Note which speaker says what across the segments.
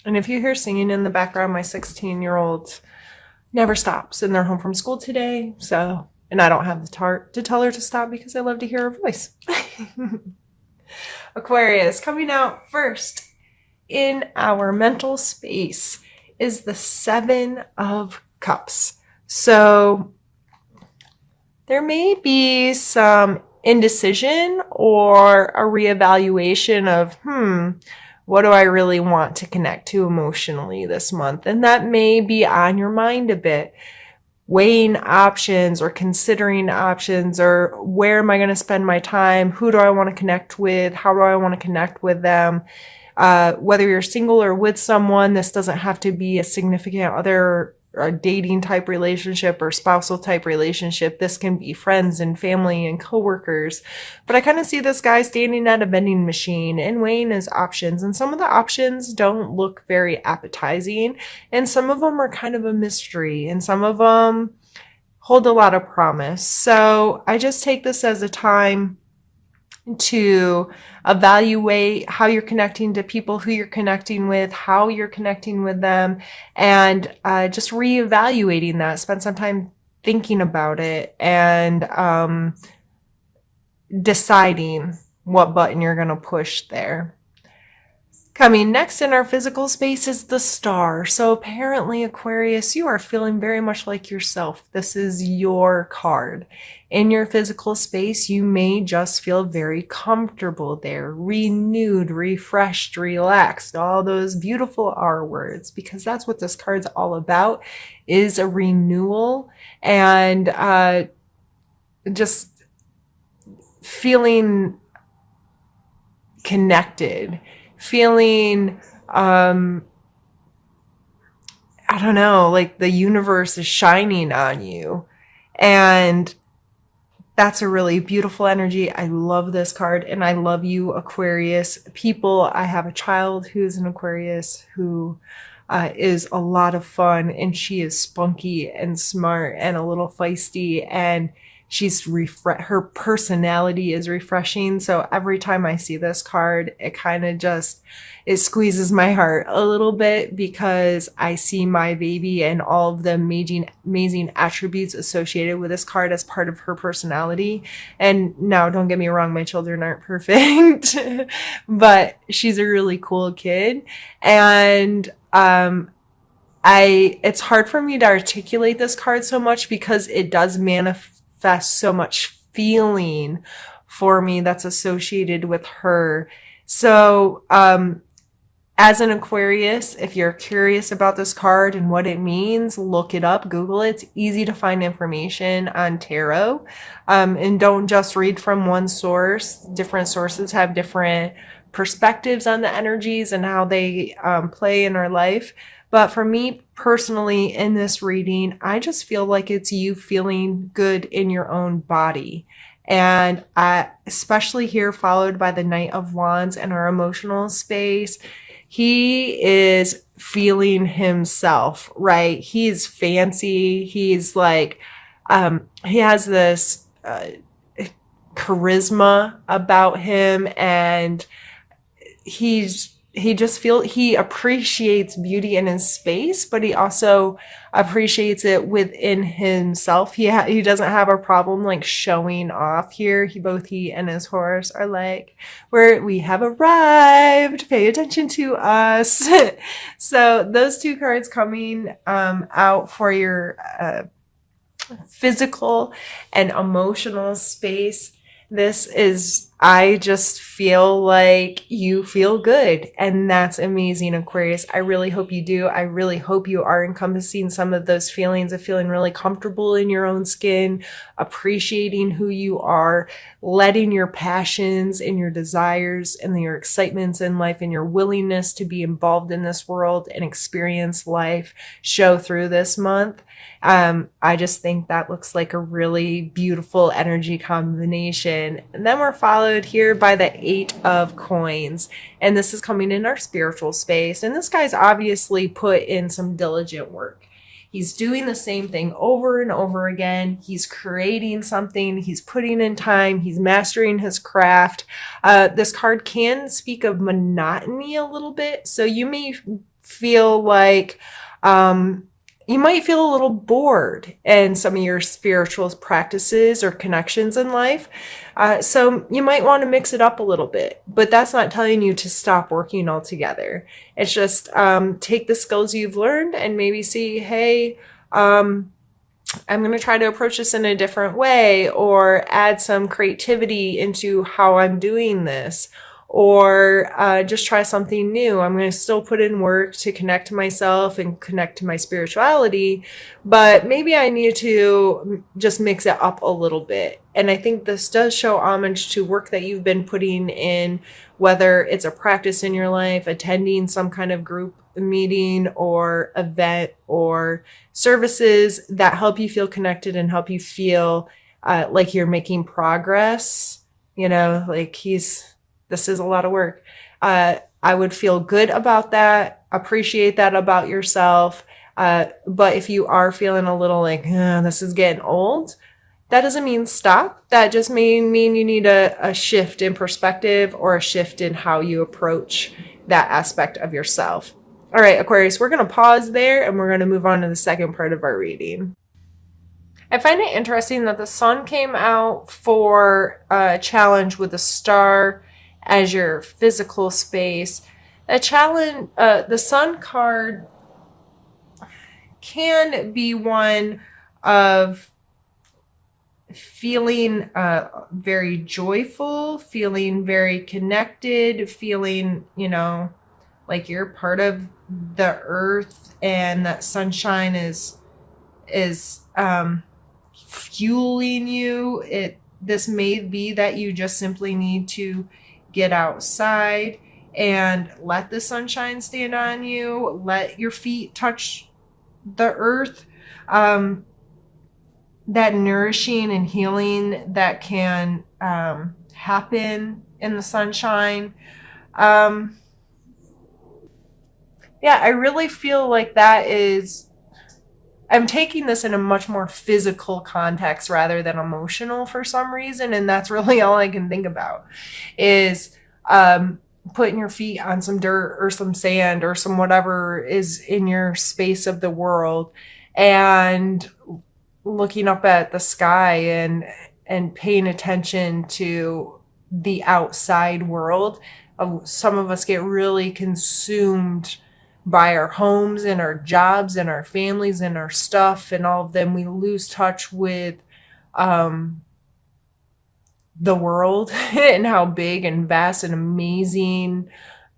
Speaker 1: And if you hear singing in the background, my 16-year-old never stops, and they're home from school today. So, and I don't have the tart to tell her to stop because I love to hear her voice. Aquarius, coming out first in our mental space is the Seven of Cups. So there may be some indecision or a reevaluation of, what do I really want to connect to emotionally this month? And that may be on your mind a bit. Weighing options or considering options, or where am I going to spend my time? Who do I want to connect with? How do I want to connect with them? Whether you're single or with someone, this doesn't have to be a significant other, a dating type relationship or spousal type relationship. This can be friends and family and coworkers. But I kind of see this guy standing at a vending machine and weighing his options. And some of the options don't look very appetizing. And some of them are kind of a mystery. And some of them hold a lot of promise. So I just take this as a time to evaluate how you're connecting to people, who you're connecting with, how you're connecting with them, and just reevaluating that. Spend some time thinking about it and deciding what button you're going to push there. Coming next in our physical space is the Star. So apparently, Aquarius, you are feeling very much like yourself. This is your card. In your physical space, you may just feel very comfortable there, renewed, refreshed, relaxed, all those beautiful R words, because that's what this card's all about, is a renewal and just feeling connected. Feeling, I don't know, like the universe is shining on you. And that's a really beautiful energy. I love this card, and I love you, Aquarius people. I have a child who's an Aquarius who is a lot of fun, and she is spunky and smart and a little feisty, and her personality is refreshing. So every time I see this card, it kind of just, it squeezes my heart a little bit, because I see my baby and all of the amazing attributes associated with this card as part of her personality. And now, don't get me wrong, my children aren't perfect, but she's a really cool kid. And it's hard for me to articulate this card so much, because it does manifest so much feeling for me that's associated with her. So, as an Aquarius, if you're curious about this card and what it means, look it up, Google it. It's easy to find information on tarot. And don't just read from one source. Different sources have different perspectives on the energies and how they play in our life. But for me personally, in this reading, I just feel like it's you feeling good in your own body. And especially here, followed by the Knight of Wands and our emotional space, he is feeling himself, right? He's fancy. He's like, he has this charisma about him, and he appreciates beauty in his space, but he also appreciates it within himself. He doesn't have a problem like showing off here. Both he and his horse are like, we have arrived, pay attention to us. So those two cards coming out for your physical and emotional space. I just feel like you feel good, and that's amazing, Aquarius. I really hope you do. I really hope you are encompassing some of those feelings of feeling really comfortable in your own skin, appreciating who you are, letting your passions and your desires and your excitements in life and your willingness to be involved in this world and experience life show through this month. I just think that looks like a really beautiful energy combination. And then we're followed here by the Eight of Coins. And this is coming in our spiritual space. And this guy's obviously put in some diligent work. He's doing the same thing over and over again. He's creating something. He's putting in time. He's mastering his craft. This card can speak of monotony a little bit. So you may feel like you might feel a little bored in some of your spiritual practices or connections in life. So you might want to mix it up a little bit, but that's not telling you to stop working altogether. It's just take the skills you've learned and maybe see, hey, I'm going to try to approach this in a different way, or add some creativity into how I'm doing this, or just try something new. I'm going to still put in work to connect to myself and connect to my spirituality, but maybe I need to just mix it up a little bit. And I think this does show homage to work that you've been putting in, whether it's a practice in your life, attending some kind of group meeting or event or services that help you feel connected and help you feel like you're making progress. You know, like this is a lot of work. I would feel good about that, appreciate that about yourself. But if you are feeling a little like, this is getting old, that doesn't mean stop. That just mean you need a shift in perspective, or a shift in how you approach that aspect of yourself. All right, Aquarius, we're going to pause there and we're going to move on to the second part of our reading. I find it interesting that the sun came out for a challenge with a star as your physical space. A challenge, the sun card can be one of feeling very joyful, feeling very connected, feeling, like you're part of the earth, and that sunshine is fueling you. This may be that you just simply need to get outside and let the sunshine stand on you, let your feet touch the earth. That nourishing and healing that can happen in the sunshine. Yeah, I really feel like I'm taking this in a much more physical context rather than emotional for some reason. And that's really all I can think about is putting your feet on some dirt or some sand or some whatever is in your space of the world, and looking up at the sky and paying attention to the outside world. Some of us get really consumed by our homes and our jobs and our families and our stuff and all of them. We lose touch with the world and how big and vast and amazing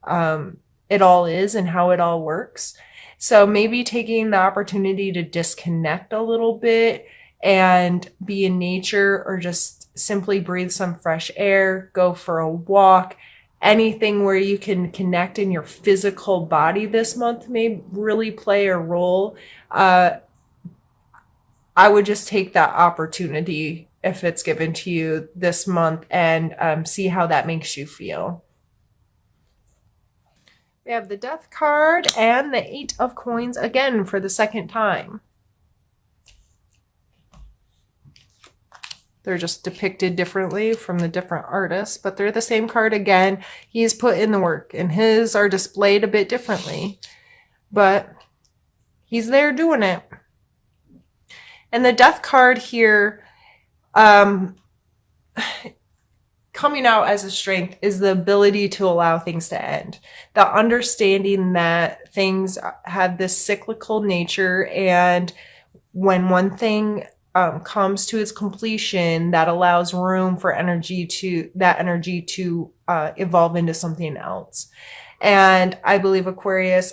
Speaker 1: it all is and how it all works. So maybe taking the opportunity to disconnect a little bit and be in nature, or just simply breathe some fresh air, go for a walk. Anything where you can connect in your physical body this month may really play a role. I would just take that opportunity if it's given to you this month and see how that makes you feel. We have the Death card and the 8 of Coins again for the second time. They're just depicted differently from the different artists, but they're the same card again. He's put in the work, and his are displayed a bit differently, but he's there doing it. And the Death card here, coming out as a strength, is the ability to allow things to end. The understanding that things have this cyclical nature, and when one thing comes to its completion, that allows room for energy to evolve into something else. And I believe, Aquarius,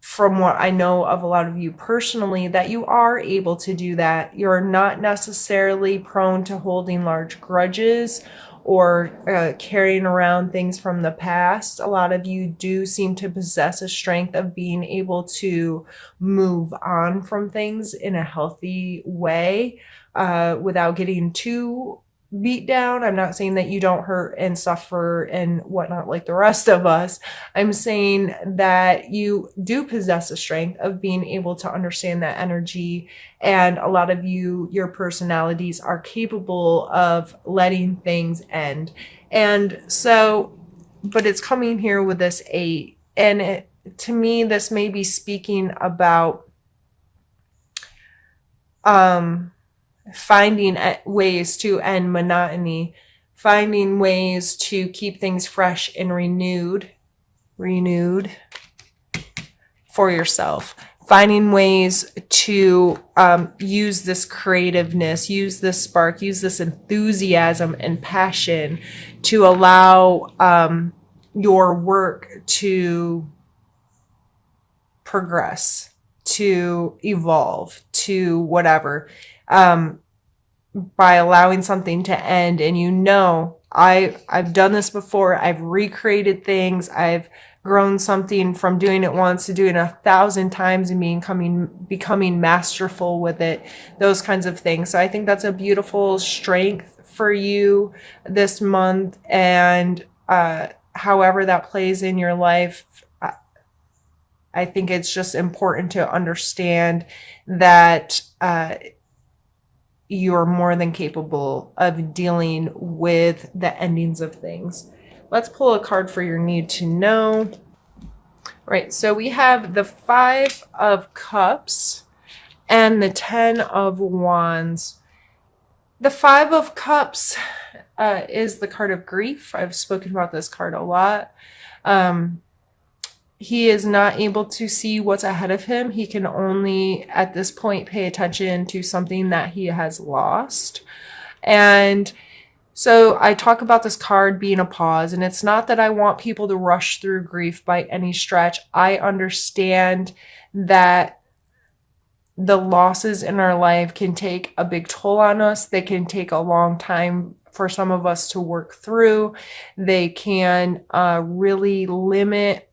Speaker 1: from what I know of a lot of you personally, that you are able to do that. You're not necessarily prone to holding large grudges or carrying around things from the past. A lot of you do seem to possess a strength of being able to move on from things in a healthy way without getting too beat down. I'm not saying that you don't hurt and suffer and whatnot like the rest of us. I'm saying that you do possess a strength of being able to understand that energy, and a lot of you, your personalities are capable of letting things end. And so, but it's coming here with this 8, and to me, this may be speaking about finding ways to end monotony, finding ways to keep things fresh and renewed for yourself, finding ways to use this creativeness, use this spark, use this enthusiasm and passion to allow your work to progress, to evolve, to whatever, by allowing something to end. And I've done this before. I've recreated things. I've grown something from doing it once to doing it 1,000 times and becoming masterful with it, those kinds of things. So I think that's a beautiful strength for you this month. And however that plays in your life, I think it's just important to understand that you're more than capable of dealing with the endings of things. Let's pull a card for your need to know. Right, so we have the 5 of Cups and the 10 of Wands. The 5 of Cups is the card of grief. I've spoken about this card a lot. He is not able to see what's ahead of him. He can only, at this point, pay attention to something that he has lost. And so I talk about this card being a pause, and it's not that I want people to rush through grief by any stretch. I understand that the losses in our life can take a big toll on us. They can take a long time for some of us to work through. They can really limit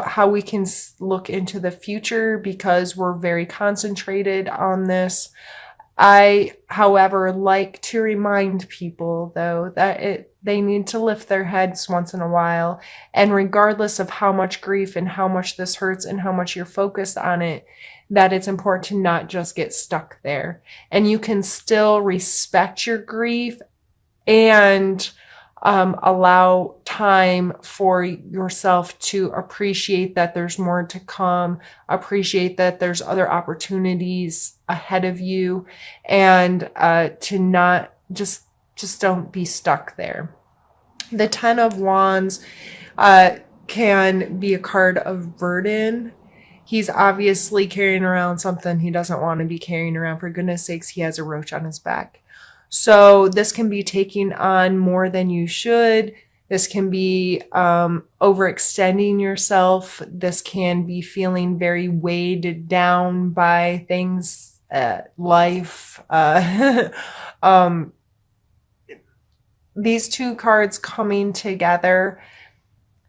Speaker 1: how we can look into the future because we're very concentrated on this. I, however, like to remind people, though, that they need to lift their heads once in a while. And regardless of how much grief and how much this hurts and how much you're focused on it, that it's important to not just get stuck there. And you can still respect your grief and allow time for yourself to appreciate that there's more to come, appreciate that there's other opportunities ahead of you, and to not just don't be stuck there. The 10 of Wands can be a card of burden. He's obviously carrying around something he doesn't want to be carrying around. For goodness sakes, he has a roach on his back. So this can be taking on more than you should. This can be overextending yourself. This can be feeling very weighed down by things, life. These 2 cards coming together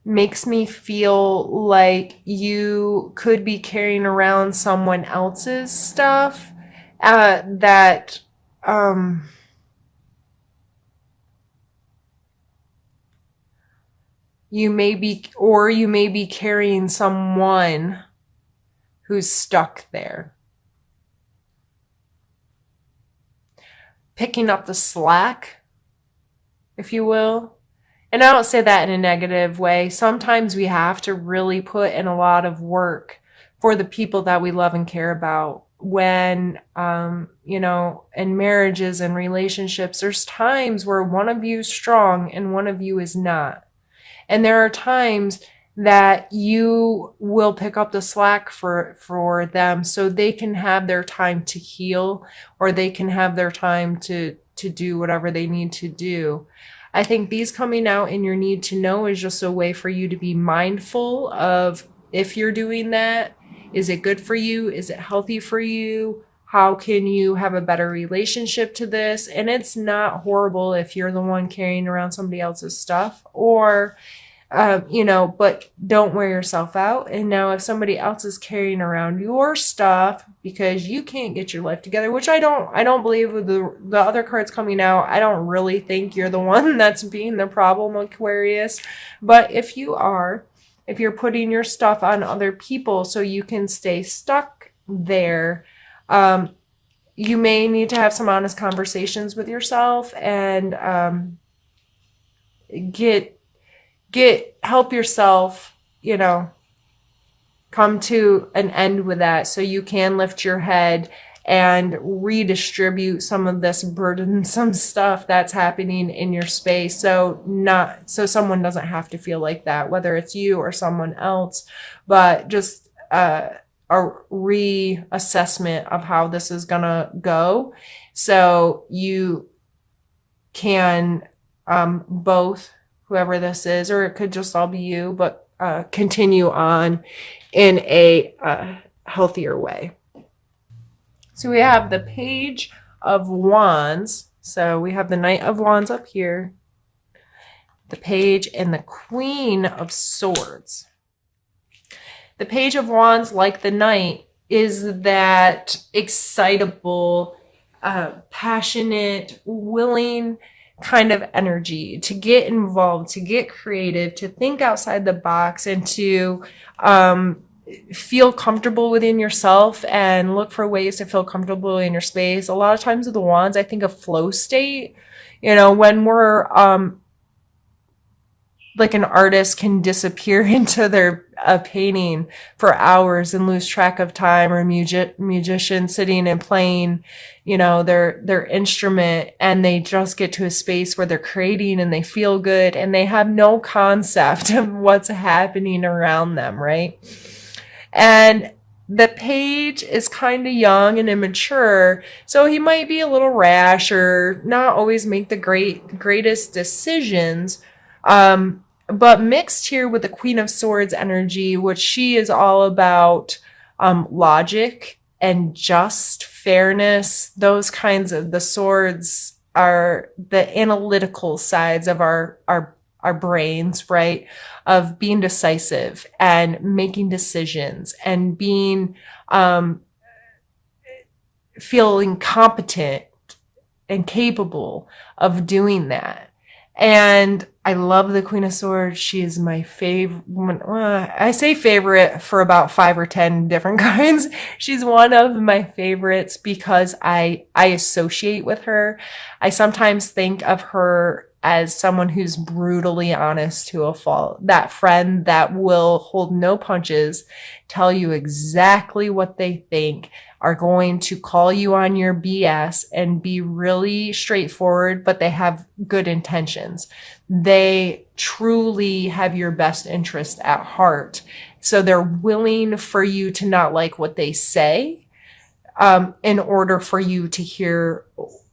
Speaker 1: makes me feel like you could be carrying around someone else's stuff that you may be carrying someone who's stuck there. Picking up the slack, if you will. And I don't say that in a negative way. Sometimes we have to really put in a lot of work for the people that we love and care about. When, in marriages and relationships, there's times where one of you is strong and one of you is not. And there are times that you will pick up the slack for them so they can have their time to heal, or they can have their time to do whatever they need to do. I think these coming out in your need to know is just a way for you to be mindful of, if you're doing that, is it good for you? Is it healthy for you? How can you have a better relationship to this? And it's not horrible if you're the one carrying around somebody else's stuff, or, but don't wear yourself out. And now if somebody else is carrying around your stuff because you can't get your life together, which I don't believe with the other cards coming out, I don't really think you're the one that's being the problem, Aquarius. But if you're putting your stuff on other people so you can stay stuck there, you may need to have some honest conversations with yourself and help yourself, come to an end with that, so you can lift your head and redistribute some of this burdensome stuff that's happening in your space. So someone doesn't have to feel like that, whether it's you or someone else, but just a reassessment of how this is gonna go. So you can both, whoever this is, or it could just all be you, but continue on in a healthier way. So we have the Page of Wands. So we have the Knight of Wands up here, the Page, and the Queen of Swords. The Page of Wands, like the Knight, is that excitable, passionate, willing kind of energy to get involved, to get creative, to think outside the box, and to feel comfortable within yourself and look for ways to feel comfortable in your space. A lot of times with the wands, I think of flow state. When we're like an artist can disappear into their painting for hours and lose track of time, or musician sitting and playing, their instrument, and they just get to a space where they're creating and they feel good and they have no concept of what's happening around them, right? And the Page is kind of young and immature, so he might be a little rash or not always make the greatest decisions. But mixed here with the Queen of Swords energy, which she is all about logic and just fairness. Those kinds of, the swords are the analytical sides of our brains, right? Of being decisive and making decisions and being, feeling competent and capable of doing that. And I love the Queen of Swords. She is my favorite. I say favorite for about 5 or 10 different kinds. She's one of my favorites because I associate with her. I sometimes think of her as someone who's brutally honest to a fault. That friend that will hold no punches, tell you exactly what they think, are going to call you on your BS and be really straightforward, but they have good intentions. They truly have your best interest at heart. So they're willing for you to not like what they say, in order for you to hear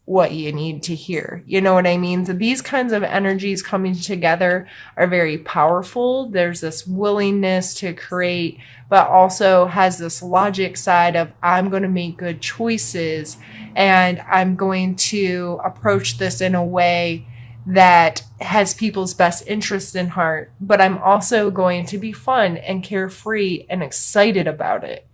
Speaker 1: what you need to hear. You know what I mean? So these kinds of energies coming together are very powerful. There's this willingness to create, but also has this logic side of, I'm going to make good choices and I'm going to approach this in a way that has people's best interest in heart, but I'm also going to be fun and carefree and excited about it.